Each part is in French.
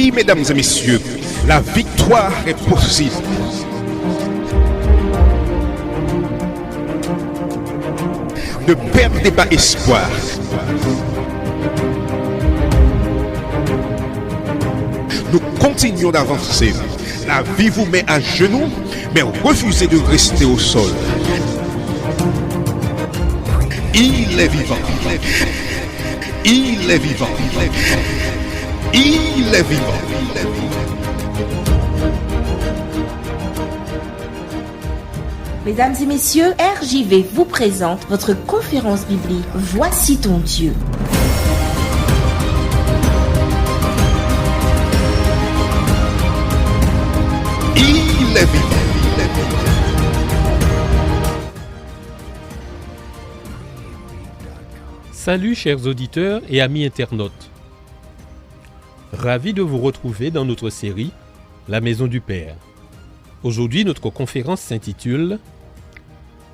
Oui, mesdames et messieurs, la victoire est possible. Ne perdez pas espoir. Nous continuons d'avancer. La vie vous met à genoux, mais refusez de rester au sol. Il est vivant. Il est vivant. Il est vivant. Mesdames et messieurs, RJV vous présente votre conférence biblique Voici ton Dieu. Il est vivant. Salut chers auditeurs et amis internautes. Ravi de vous retrouver dans notre série La Maison du Père. Aujourd'hui, notre conférence s'intitule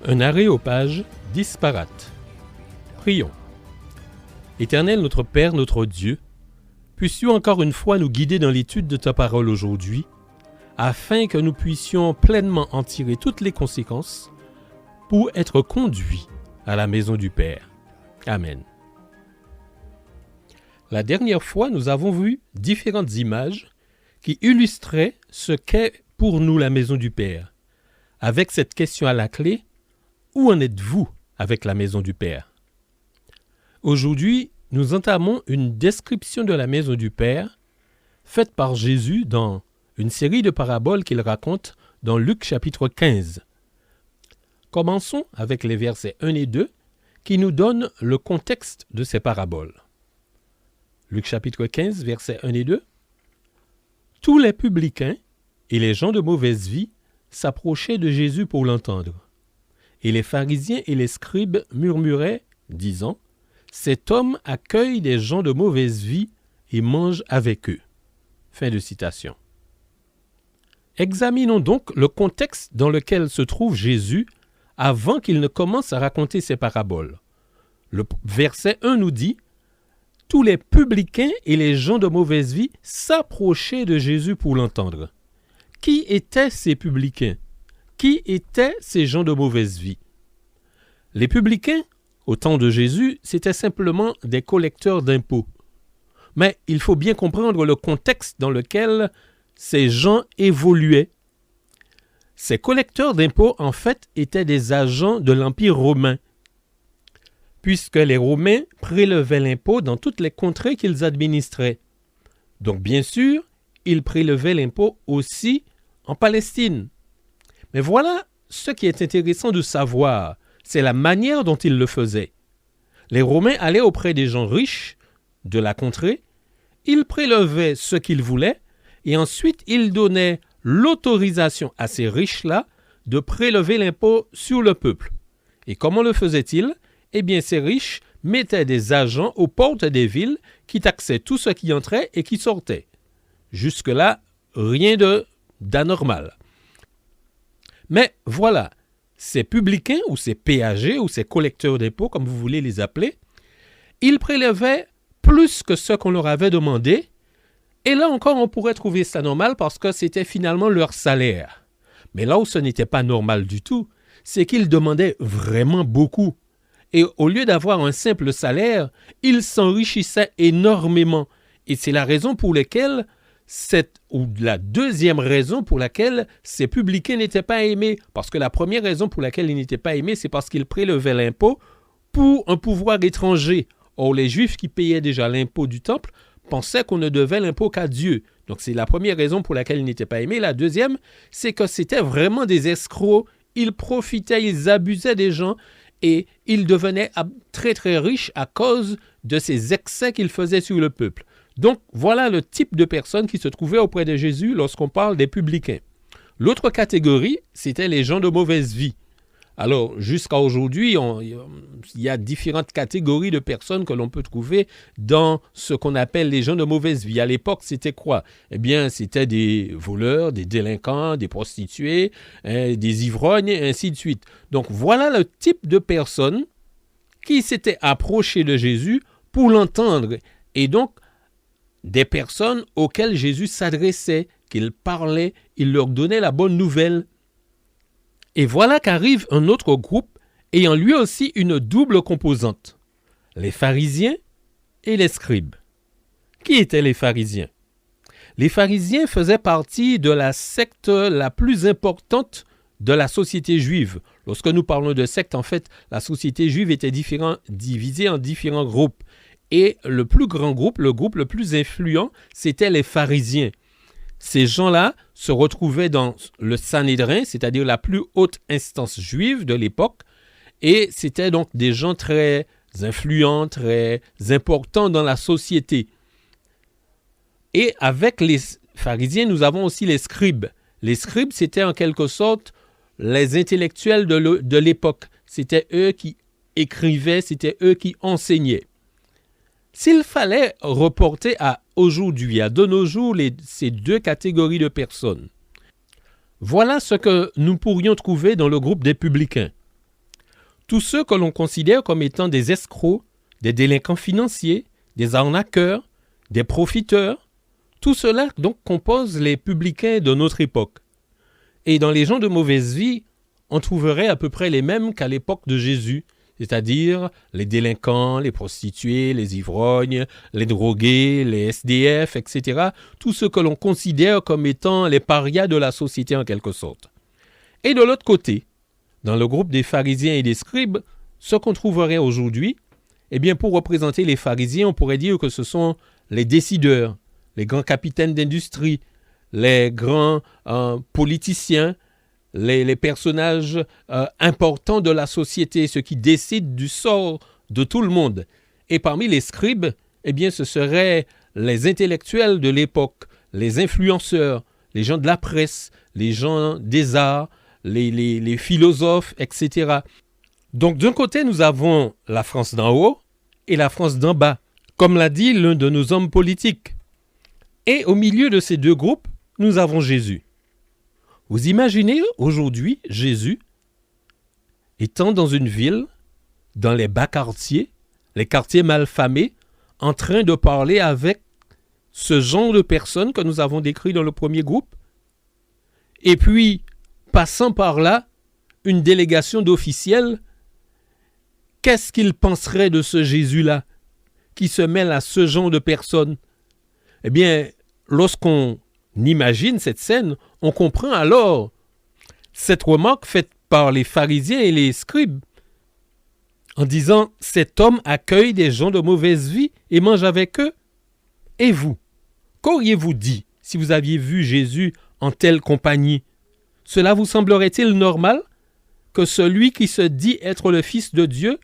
Un aréopage disparate. Prions. Éternel notre Père, notre Dieu, puisses-tu encore une fois nous guider dans l'étude de ta parole aujourd'hui, afin que nous puissions pleinement en tirer toutes les conséquences pour être conduits à la maison du Père. Amen. La dernière fois, nous avons vu différentes images qui illustraient ce qu'est pour nous la maison du Père. Avec cette question à la clé, où en êtes-vous avec la maison du Père? Aujourd'hui, nous entamons une description de la maison du Père faite par Jésus dans une série de paraboles qu'il raconte dans Luc chapitre 15. Commençons avec les versets 1 et 2 qui nous donnent le contexte de ces paraboles. Luc chapitre 15, versets 1 et 2. Tous les publicains et les gens de mauvaise vie s'approchaient de Jésus pour l'entendre. Et les pharisiens et les scribes murmuraient, disant, « Cet homme accueille des gens de mauvaise vie et mange avec eux. » Fin de citation. Examinons donc le contexte dans lequel se trouve Jésus avant qu'il ne commence à raconter ses paraboles. Le verset 1 nous dit « Tous les publicains et les gens de mauvaise vie s'approchaient de Jésus pour l'entendre. » Qui étaient ces publicains? Qui étaient ces gens de mauvaise vie? Les publicains, au temps de Jésus, c'étaient simplement des collecteurs d'impôts. Mais il faut bien comprendre le contexte dans lequel ces gens évoluaient. Ces collecteurs d'impôts, en fait, étaient des agents de l'Empire romain, puisque les Romains prélevaient l'impôt dans toutes les contrées qu'ils administraient. Donc, bien sûr, ils prélevaient l'impôt aussi en Palestine. Mais voilà ce qui est intéressant de savoir, c'est la manière dont ils le faisaient. Les Romains allaient auprès des gens riches de la contrée, ils prélevaient ce qu'ils voulaient, et ensuite ils donnaient l'autorisation à ces riches-là de prélever l'impôt sur le peuple. Et comment le faisaient-ils? Eh bien, ces riches mettaient des agents aux portes des villes qui taxaient tout ce qui entrait et qui sortait. Jusque-là, rien d'anormal. Mais voilà, ces publicains ou ces péagers ou ces collecteurs d'impôts, comme vous voulez les appeler, ils prélevaient plus que ce qu'on leur avait demandé. Et là encore, on pourrait trouver ça normal parce que c'était finalement leur salaire. Mais là où ce n'était pas normal du tout, c'est qu'ils demandaient vraiment beaucoup. Et au lieu d'avoir un simple salaire, ils s'enrichissaient énormément. Et c'est la raison pour laquelle, la deuxième raison pour laquelle ces publicains n'étaient pas aimés. Parce que la première raison pour laquelle ils n'étaient pas aimés, c'est parce qu'ils prélevaient l'impôt pour un pouvoir étranger. Or, les Juifs qui payaient déjà l'impôt du temple pensaient qu'on ne devait l'impôt qu'à Dieu. Donc, c'est la première raison pour laquelle ils n'étaient pas aimés. La deuxième, c'est que c'était vraiment des escrocs. Ils profitaient, ils abusaient des gens et ils devenaient très très riches à cause de ces excès qu'ils faisaient sur le peuple. Donc, voilà le type de personnes qui se trouvaient auprès de Jésus lorsqu'on parle des publicains. L'autre catégorie, c'était les gens de mauvaise vie. Alors, jusqu'à aujourd'hui, il y a différentes catégories de personnes que l'on peut trouver dans ce qu'on appelle les gens de mauvaise vie. À l'époque, c'était quoi? Eh bien, c'était des voleurs, des délinquants, des prostituées, des ivrognes, et ainsi de suite. Donc, voilà le type de personnes qui s'étaient approchées de Jésus pour l'entendre. Et donc, des personnes auxquelles Jésus s'adressait, qu'il parlait, il leur donnait la bonne nouvelle. Et voilà qu'arrive un autre groupe ayant lui aussi une double composante, les pharisiens et les scribes. Qui étaient les pharisiens? Les pharisiens faisaient partie de la secte la plus importante de la société juive. Lorsque nous parlons de secte, en fait, la société juive était divisée en différents groupes. Et le plus grand groupe, le groupe le plus influent, c'était les pharisiens. Ces gens-là se retrouvaient dans le Sanhédrin, c'est-à-dire la plus haute instance juive de l'époque, et c'était donc des gens très influents, très importants dans la société. Et avec les pharisiens, nous avons aussi les scribes. Les scribes, c'était en quelque sorte les intellectuels de l'époque. C'était eux qui écrivaient, c'était eux qui enseignaient. S'il fallait reporter à aujourd'hui, à de nos jours, ces deux catégories de personnes, voilà ce que nous pourrions trouver dans le groupe des publicains. Tous ceux que l'on considère comme étant des escrocs, des délinquants financiers, des arnaqueurs, des profiteurs, tout cela donc compose les publicains de notre époque. Et dans les gens de mauvaise vie, on trouverait à peu près les mêmes qu'à l'époque de Jésus, c'est-à-dire les délinquants, les prostituées, les ivrognes, les drogués, les SDF, etc. Tout ce que l'on considère comme étant les parias de la société en quelque sorte. Et de l'autre côté, dans le groupe des pharisiens et des scribes, ce qu'on trouverait aujourd'hui, eh bien pour représenter les pharisiens, on pourrait dire que ce sont les décideurs, les grands capitaines d'industrie, les grands politiciens, les personnages importants de la société, ceux qui décident du sort de tout le monde. Et parmi les scribes, eh bien, ce seraient les intellectuels de l'époque, les influenceurs, les gens de la presse, les gens des arts, les philosophes, etc. Donc, d'un côté, nous avons la France d'en haut et la France d'en bas, comme l'a dit l'un de nos hommes politiques. Et au milieu de ces deux groupes, nous avons Jésus. Vous imaginez aujourd'hui Jésus étant dans une ville, dans les bas quartiers, les quartiers malfamés, en train de parler avec ce genre de personnes que nous avons décrit dans le premier groupe, et puis, passant par là, une délégation d'officiels, qu'est-ce qu'ils penseraient de ce Jésus-là, qui se mêle à ce genre de personnes? Eh bien, lorsqu'on imagine cette scène, on comprend alors cette remarque faite par les pharisiens et les scribes en disant « Cet homme accueille des gens de mauvaise vie et mange avec eux. » Et vous, qu'auriez-vous dit si vous aviez vu Jésus en telle compagnie? Cela vous semblerait-il normal que celui qui se dit être le Fils de Dieu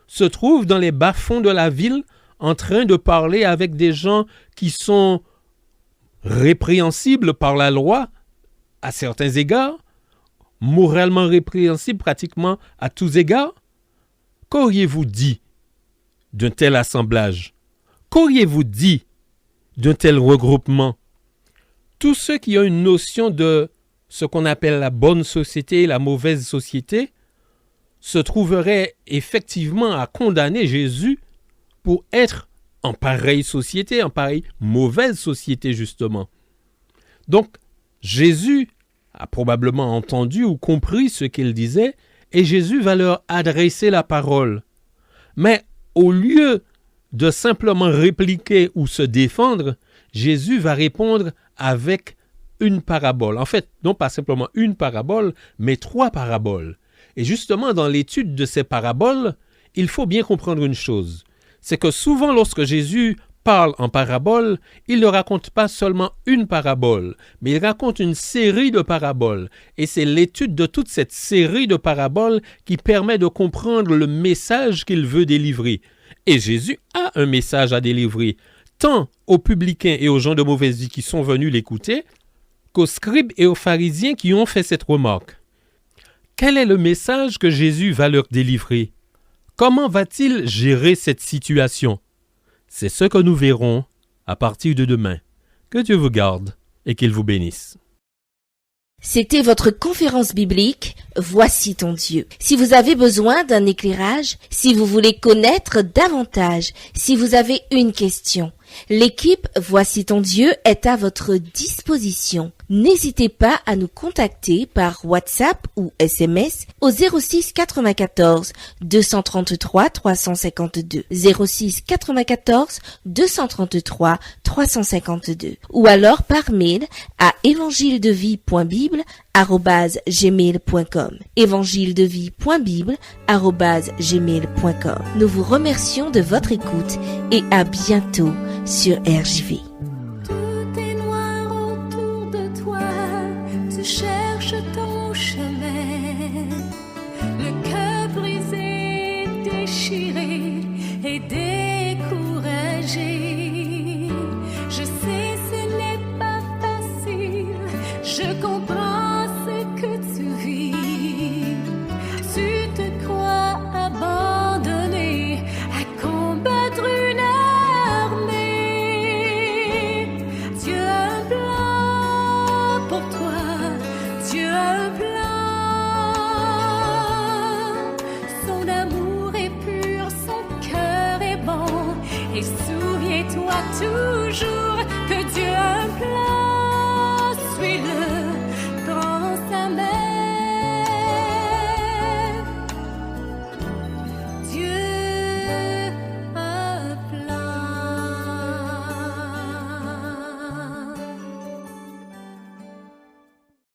se trouve dans les bas-fonds de la ville en train de parler avec des gens qui sont répréhensibles par la loi à certains égards, moralement répréhensibles pratiquement à tous égards? Qu'auriez-vous dit d'un tel assemblage? Qu'auriez-vous dit d'un tel regroupement? Tous ceux qui ont une notion de ce qu'on appelle la bonne société et la mauvaise société se trouveraient effectivement à condamner Jésus pour être en pareille société, en pareille mauvaise société justement. Donc, Jésus a probablement entendu ou compris ce qu'il disait et Jésus va leur adresser la parole. Mais au lieu de simplement répliquer ou se défendre, Jésus va répondre avec une parabole. En fait, non pas simplement une parabole, mais 3 paraboles. Et justement, dans l'étude de ces paraboles, il faut bien comprendre une chose. C'est que souvent, lorsque Jésus parle en parabole, il ne raconte pas seulement une parabole, mais il raconte une série de paraboles. Et c'est l'étude de toute cette série de paraboles qui permet de comprendre le message qu'il veut délivrer. Et Jésus a un message à délivrer, tant aux publicains et aux gens de mauvaise vie qui sont venus l'écouter, qu'aux scribes et aux pharisiens qui ont fait cette remarque. Quel est le message que Jésus va leur délivrer? Comment va-t-il gérer cette situation? C'est ce que nous verrons à partir de demain. Que Dieu vous garde et qu'il vous bénisse. C'était votre conférence biblique « Voici ton Dieu ». Si vous avez besoin d'un éclairage, si vous voulez connaître davantage, si vous avez une question, L'équipe Voici ton Dieu est à votre disposition. N'hésitez pas à nous contacter par WhatsApp ou SMS au 06 94 233 352 06 94 233 352 ou alors par mail à évangiledevie.bible@gmail.com évangiledevie.bible@gmail.com. Nous vous remercions de votre écoute et à bientôt sur RJV. Tout est noir autour de toi, tu cherches ton chemin, le cœur brisé, déchiré et découragé. Je sais ce n'est pas facile, je comprends ce que tu vis. Tu te crois abandonné à combattre une armée. Dieu a un plan pour toi, Dieu a un plan. Son amour est pur, son cœur est bon, et souviens-toi toujours